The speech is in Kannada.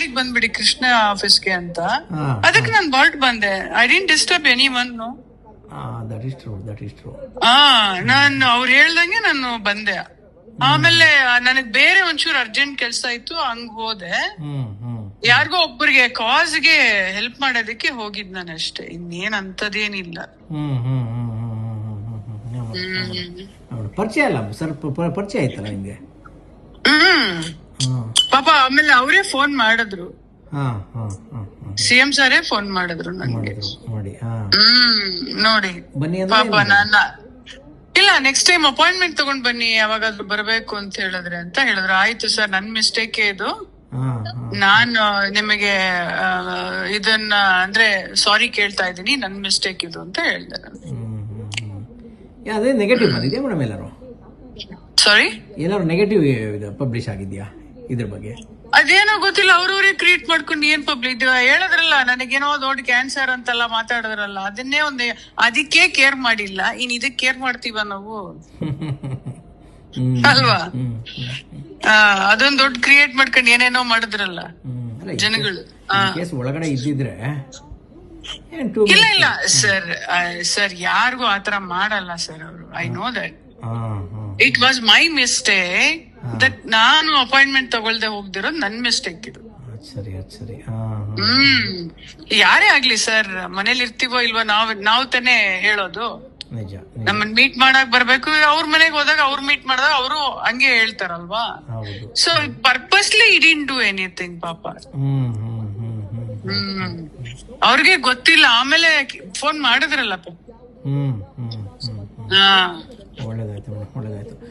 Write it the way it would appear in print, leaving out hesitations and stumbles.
ಮನೆಗ್ ಬಂದ್ಬಿಡಿ ಕೃಷ್ಣ ಆಫೀಸ್ಗೆ ಅಂತ. ಅದಕ್ಕೆ ನಾನು ಹೊರಟ್ ಬಂದೆ. I didn't disturb any one. That is true. ನಾನು ಅವ್ರು ಹೇಳ್ದಂಗೆ ನಾನು ಬಂದೆ. ಆಮೇಲೆ ನನಗ್ ಬೇರೆ ಒಂಚೂರು ಅರ್ಜೆಂಟ್ ಕೆಲ್ಸ ಇತ್ತು, ಹಂಗ್ ಹೋದೆ. ಯಾರಿಗೋ ಒಬ್ಬರಿಗೆ ಕಾಸ್ಗೆ ಹೆಲ್ಪ್ ಮಾಡೋದಕ್ಕೆ ಹೋಗಿದ್ ನಾನು ಅಷ್ಟೇ, ಇನ್ನೇನ್ ಅಂತದೇನಿಲ್ಲ. ಪರಿಚಯ ಅಲ್ಲ ಸರ್, ಪರಿಚಯ ಆಯ್ತಲ್ಲ ನಿಮ್ಗೆ? ಪಾಪ ಆಮೇಲೆ ಅವರೇ ಫೋನ್ ಮಾಡಿದ್ರು, ಸಿಎಂ ಸಾರೇ ಫೋನ್ ಮಾಡಿದ್ರು ನನ್ಗೆ. ನೋಡಿ ಪಾಪ ಇಲ್ಲ ನೆಕ್ಸ್ಟ್ ಟೈಮ್ ಅಪಾಯಿಂಟ್ಮೆಂಟ್ ತಗೊಂಡ್ ಬನ್ನಿ ಯಾವಾಗಾದ್ರೂ ಬರ್ಬೇಕು ಅಂತ ಹೇಳಿದ್ರು. ಆಯ್ತು ಸರ್, ನನ್ ಮಿಸ್ಟೇಕ್ ಇದು, ನಾನು ನಿಮಗೆ ಇದನ್ನ ಅಂದ್ರೆ ಸಾರಿ ಕೇಳ್ತಾ ಇದ್ದೀನಿ, ನನ್ ಮಿಸ್ಟೇಕ್ ಇದು ಅಂತ ಹೇಳ್ದೆ ನಾನು. ಅದೇ ನೆಗೆಟಿವ್ ಬಂದಿದ್ಯಾ ಮೇಡಮ್? ಎಲ್ಲರೂ ನೆಗೆಟಿವ್ ಪಬ್ಲಿಷ್ ಆಗಿದ್ಯಾ ಇದ್ರ ಬಗ್ಗೆ? ಅದೇನೋ ಗೊತ್ತಿಲ್ಲ, ಅವ್ರವ್ರೇ ಕ್ರಿಯೇಟ್ ಮಾಡ್ಕೊಂಡು ಏನ್ ಪಬ್ಲಿಕ್ ಹೇಳಿದ್ರಲ್ಲ, ನನಗೇನೋ ದೊಡ್ಡ ಕ್ಯಾನ್ಸರ್ ಅಂತೆಲ್ಲ ಮಾತಾಡಿದ್ರಲ್ಲ, ಅದನ್ನೇ ಅದಕ್ಕೆ ಕೇರ್ ಮಾಡಿಲ್ಲ. ಇನ್ ಇದಕ್ಕೆ ಕೇರ್ ಮಾಡ್ತೀವ ನಾವು ಅಲ್ವಾ? ಅದೊಂದ್ ದೊಡ್ಡ ಕ್ರಿಯೇಟ್ ಮಾಡ್ಕೊಂಡು ಏನೇನೋ ಮಾಡಿದ್ರಲ್ಲ ಜನಗಳು. ಒಳಗಡೆ ಇದ್ದಿದ್ರೆ ಇಲ್ಲ ಸರ್ ಯಾರಿಗೂ ಆತರ ಮಾಡಲ್ಲ ಸರ್ ಅವರು. I know that it was my mistake, that ನಾನು ಅಪಾಯಿಂಟ್ಮೆಂಟ್ ತಗೊಳ್ದೆ ಹೋಗ್ದಿರೋದು ನನ್ ಮಿಸ್ಟೇಕ್ ಇದು. ಯಾರೇ ಆಗ್ಲಿ ಸರ್, ಮನೇಲಿ ಇರ್ತೀವೋ ಇಲ್ವೋ ನಾವ್ ತಾನೇ ಹೇಳೋದು. ನಮ್ಮನ್ ಮೀಟ್ ಮಾಡಕ್ ಬರ್ಬೇಕು, ಅವ್ರ ಮನೆಗೆ ಹೋದಾಗ ಅವ್ರು ಮೀಟ್ ಮಾಡಿದಾಗ ಅವರು ಹಂಗೆ ಹೇಳ್ತಾರಲ್ವಾ. So purposely I didn't do anything ಪಾಪ. ಅವ್ರಿಗೆ ಗೊತ್ತಿಲ್ಲ, ಆಮೇಲೆ ಫೋನ್ ಮಾಡಿದ್ರಲ್ಲ. ಒಳ್ಳೇದಾಯ್ತು.